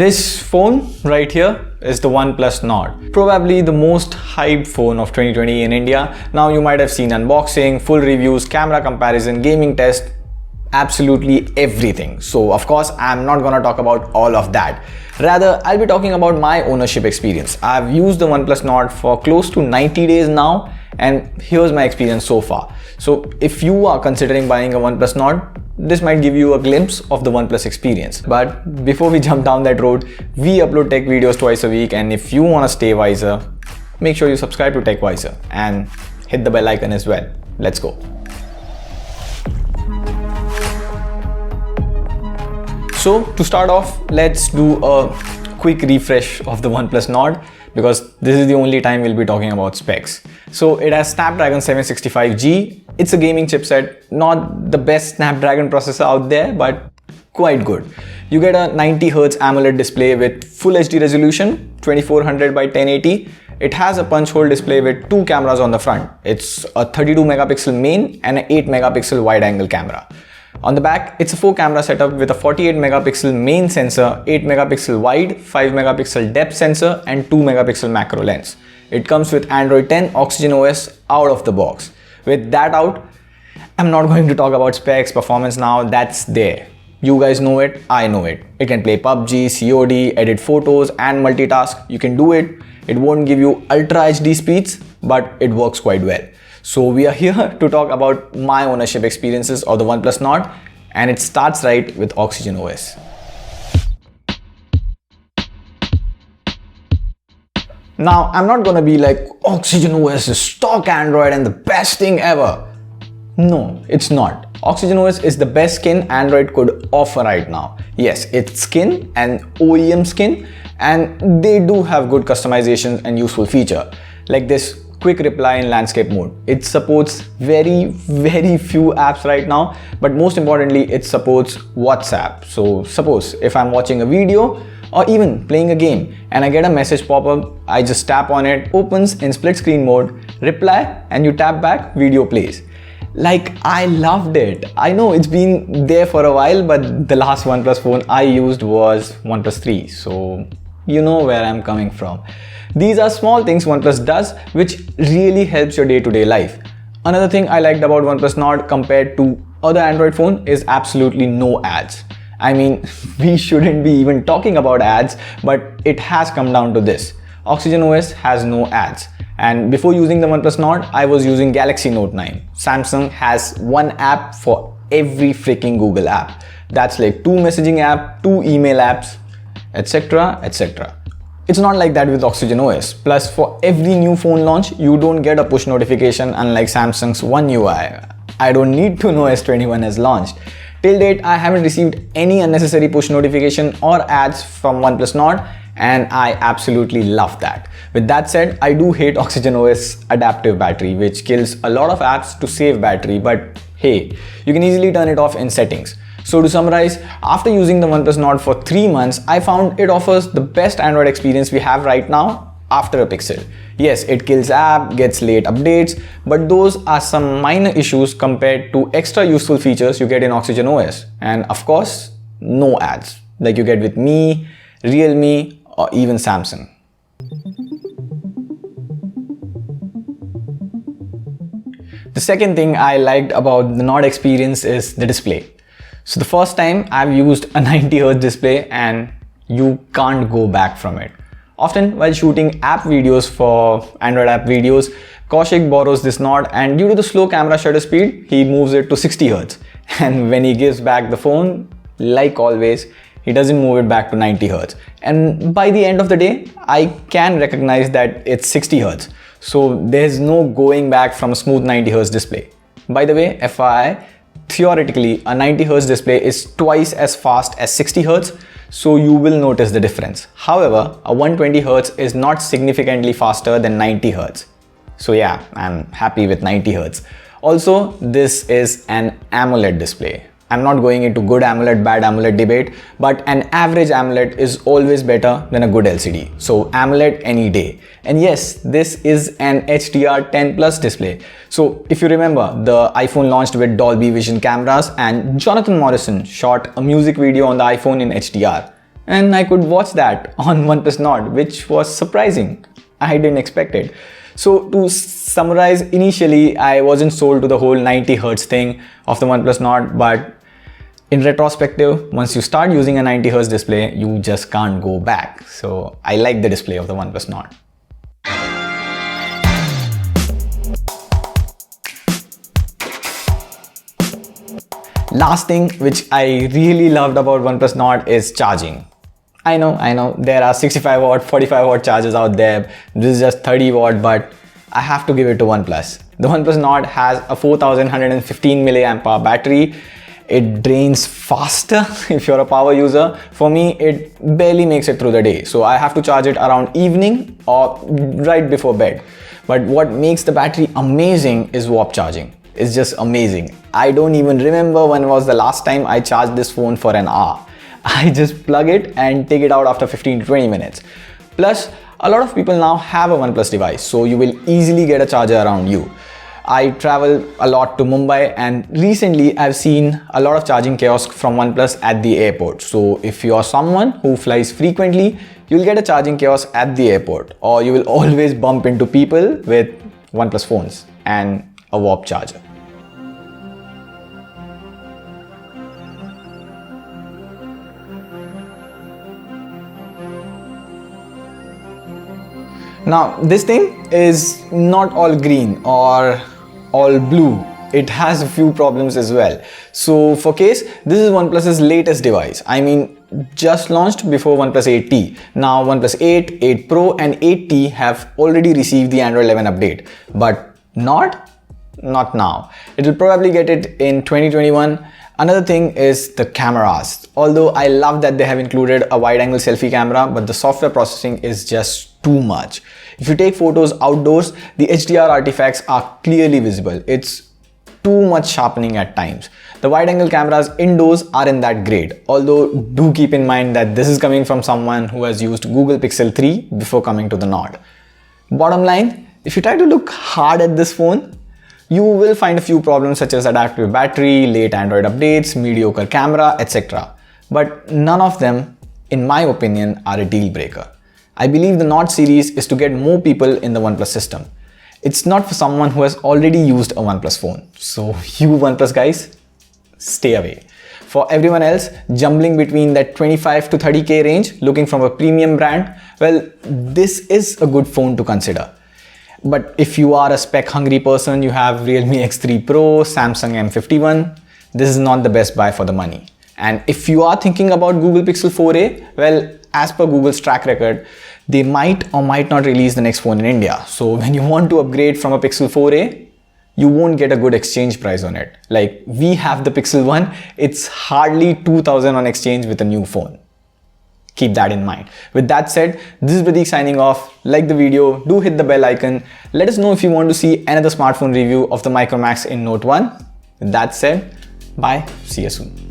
This phone right here is the OnePlus Nord, probably the most hyped phone of 2020 in India. Now you might have seen unboxing, full reviews, camera comparison, gaming test, absolutely everything. So of course I'm not gonna talk about all of that. Rather, I'll be talking about my ownership experience. I've used the OnePlus Nord for close to 90 days now, and here's my experience so far. So if you are considering buying a OnePlus Nord, this might give you a glimpse of the OnePlus experience. But before we jump down that road, we upload tech videos twice a week, and if you want to stay wiser, make sure you subscribe to TechWiser and hit the bell icon as well. Let's go. So to start off, let's do a quick refresh of the OnePlus Nord, because this is the only time we'll be talking about specs. So it has Snapdragon 765G. It's a gaming chipset, not the best Snapdragon processor out there, but quite good. You get a 90Hz AMOLED display with Full HD resolution, 2400 by 1080. It has a punch hole display with two cameras on the front. It's a 32 megapixel main and an 8 megapixel wide angle camera. On the back, it's a 4-camera setup with a 48 megapixel main sensor, 8 megapixel wide, 5 megapixel depth sensor and 2 megapixel macro lens. It comes with Android 10 Oxygen OS out of the box. With that out, I'm not going to talk about specs, performance now, that's there. You guys know it, I know it. It can play PUBG, COD, edit photos and multitask. You can do it. It won't give you Ultra HD speeds, but it works quite well. So we are here to talk about my ownership experiences of the OnePlus Nord, and it starts right with Oxygen OS. Now, I'm not gonna be like, Oxygen OS is stock Android and the best thing ever. No, it's not. Oxygen OS is the best skin Android could offer right now. Yes, it's skin and OEM skin, and they do have good customizations and useful feature, like this quick reply in landscape mode. It supports very few apps right now, but most importantly, it supports WhatsApp. So suppose if I'm watching a video or even playing a game and I get a message pop up, I just tap on it, opens in split screen mode, reply, and you tap back, video plays. Like, I loved it. I know it's been there for a while, but the last OnePlus phone I used was OnePlus 3. So you know where I'm coming from. These are small things OnePlus does which really helps your day-to-day life. Another thing I liked about OnePlus Nord compared to other Android phone is absolutely no ads. I mean, we shouldn't be even talking about ads, but it has come down to this. Oxygen OS has no ads. And before using the OnePlus Nord, I was using Galaxy Note 9. Samsung has one app for every freaking Google app. That's like 2 messaging app, 2 email apps, etc, etc. It's not like that with Oxygen OS. Plus, for every new phone launch, you don't get a push notification unlike Samsung's One UI. I don't need to know S21 has launched. Till date, I haven't received any unnecessary push notification or ads from OnePlus Nord, and I absolutely love that. With that said, I do hate Oxygen OS adaptive battery, which kills a lot of apps to save battery, but hey, you can easily turn it off in settings. So to summarize, after using the OnePlus Nord for 3 months, I found it offers the best Android experience we have right now after a Pixel. Yes, it kills app, gets late updates, but those are some minor issues compared to extra useful features you get in Oxygen OS. And of course, no ads, like you get with Me, Realme, or even Samsung. The second thing I liked about the Nord experience is the display. So the first time I've used a 90Hz display and you can't go back from it. Often while shooting app videos for Android app videos, Kaushik borrows this Nord, and due to the slow camera shutter speed, he moves it to 60Hz. And when he gives back the phone, like always, he doesn't move it back to 90Hz. And by the end of the day, I can recognize that it's 60Hz. So there's no going back from a smooth 90Hz display. By the way, FYI, theoretically, a 90Hz display is twice as fast as 60Hz, so you will notice the difference. However, a 120Hz is not significantly faster than 90Hz. So yeah, I'm happy with 90Hz. Also, this is an AMOLED display. I'm not going into good AMOLED, bad AMOLED debate, but an average AMOLED is always better than a good LCD. So AMOLED any day. And yes, this is an HDR10 Plus display. So if you remember, the iPhone launched with Dolby Vision cameras, and Jonathan Morrison shot a music video on the iPhone in HDR. And I could watch that on OnePlus Nord, which was surprising. I didn't expect it. So to summarize, initially I wasn't sold to the whole 90 Hz thing of the OnePlus Nord, but in retrospective, once you start using a 90 Hz display, you just can't go back. So I like the display of the OnePlus Nord. Last thing which I really loved about OnePlus Nord is charging. I know, there are 65 watt, 45 watt chargers out there. This is just 30 watt, but I have to give it to OnePlus. The OnePlus Nord has a 4115 milliamp hour battery. It drains faster if you're a power user. For me, it barely makes it through the day. So I have to charge it around evening or right before bed. But what makes the battery amazing is warp charging. It's just amazing. I don't even remember when was the last time I charged this phone for an hour. I just plug it and take it out after 15 to 20 minutes. Plus, a lot of people now have a OnePlus device, so you will easily get a charger around you. I travel a lot to Mumbai, and recently I've seen a lot of charging kiosks from OnePlus at the airport. So if you are someone who flies frequently, you'll get a charging kiosk at the airport, or you will always bump into people with OnePlus phones and a warp charger. Now, this thing is not all green or all blue. It has a few problems as well. So for case, this is OnePlus's latest device. I mean, just launched before OnePlus 8T. Now OnePlus 8, 8 Pro and 8T have already received the Android 11 update, but not now. It will probably get it in 2021. Another thing is the cameras. Although I love that they have included a wide-angle selfie camera, but the software processing is just too much. If you take photos outdoors, the HDR artifacts are clearly visible. It's too much sharpening at times. The wide-angle cameras indoors aren't that great, although do keep in mind that this is coming from someone who has used Google Pixel 3 before coming to the Nord. Bottom line, if you try to look hard at this phone, you will find a few problems such as adaptive battery, late Android updates, mediocre camera, etc. But none of them, in my opinion, are a deal breaker. I believe the Nord series is to get more people in the OnePlus system. It's not for someone who has already used a OnePlus phone. So you OnePlus guys, stay away. For everyone else jumbling between that 25 to 30k range, looking from a premium brand, well, this is a good phone to consider. But if you are a spec hungry person, you have Realme X3 Pro, Samsung M51, this is not the best buy for the money. And if you are thinking about Google Pixel 4a, well, as per Google's track record, they might or might not release the next phone in India. So when you want to upgrade from a Pixel 4a, you won't get a good exchange price on it. Like we have the Pixel 1, it's hardly 2000 on exchange with a new phone. Keep that in mind. With that said, this is Prateek signing off. Like the video, do hit the bell icon. Let us know if you want to see another smartphone review of the Micro Max in Note 1. With that said, bye, see you soon.